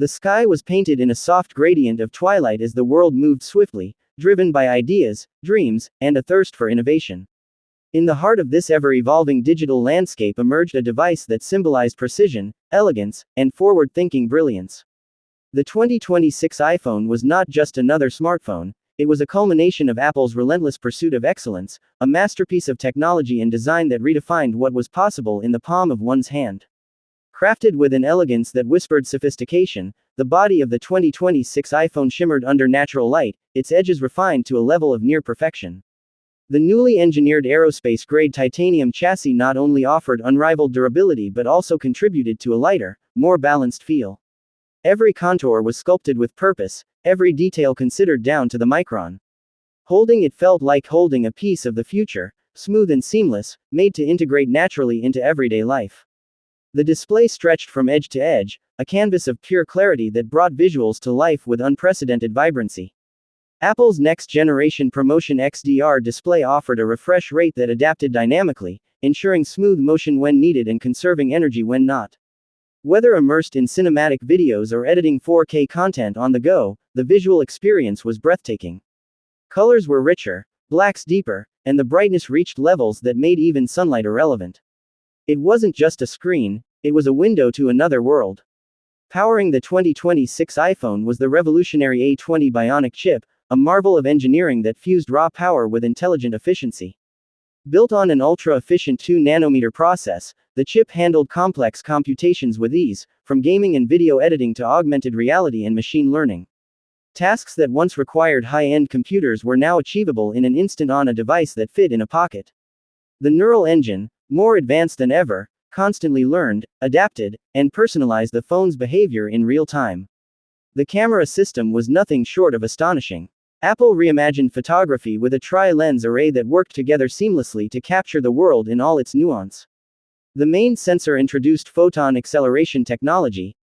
The sky was painted in a soft gradient of twilight as the world moved swiftly, driven by ideas, dreams, and a thirst for innovation. In the heart of this ever-evolving digital landscape emerged a device that symbolized precision, elegance, and forward-thinking brilliance. The 2026 iPhone was not just another smartphone, it was a culmination of Apple's relentless pursuit of excellence, a masterpiece of technology and design that redefined what was possible in the palm of one's hand. Crafted with an elegance that whispered sophistication, the body of the 2026 iPhone shimmered under natural light, its edges refined to a level of near perfection. The newly engineered aerospace-grade titanium chassis not only offered unrivaled durability but also contributed to a lighter, more balanced feel. Every contour was sculpted with purpose, every detail considered down to the micron. Holding it felt like holding a piece of the future, smooth and seamless, made to integrate naturally into everyday life. The display stretched from edge to edge, a canvas of pure clarity that brought visuals to life with unprecedented vibrancy. Apple's next-generation Promotion XDR display offered a refresh rate that adapted dynamically, ensuring smooth motion when needed and conserving energy when not. Whether immersed in cinematic videos or editing 4K content on the go, the visual experience was breathtaking. Colors were richer, blacks deeper, and the brightness reached levels that made even sunlight irrelevant. It wasn't just a screen, it was a window to another world. Powering the 2026 iPhone was the revolutionary A20 Bionic chip, a marvel of engineering that fused raw power with intelligent efficiency. Built on an ultra-efficient 2-nanometer process, the chip handled complex computations with ease, from gaming and video editing to augmented reality and machine learning. Tasks that once required high-end computers were now achievable in an instant on a device that fit in a pocket. The neural engine, more advanced than ever, constantly learned, adapted, and personalized the phone's behavior in real time. The camera system was nothing short of astonishing. Apple reimagined photography with a tri-lens array that worked together seamlessly to capture the world in all its nuance. The main sensor introduced photon acceleration technology,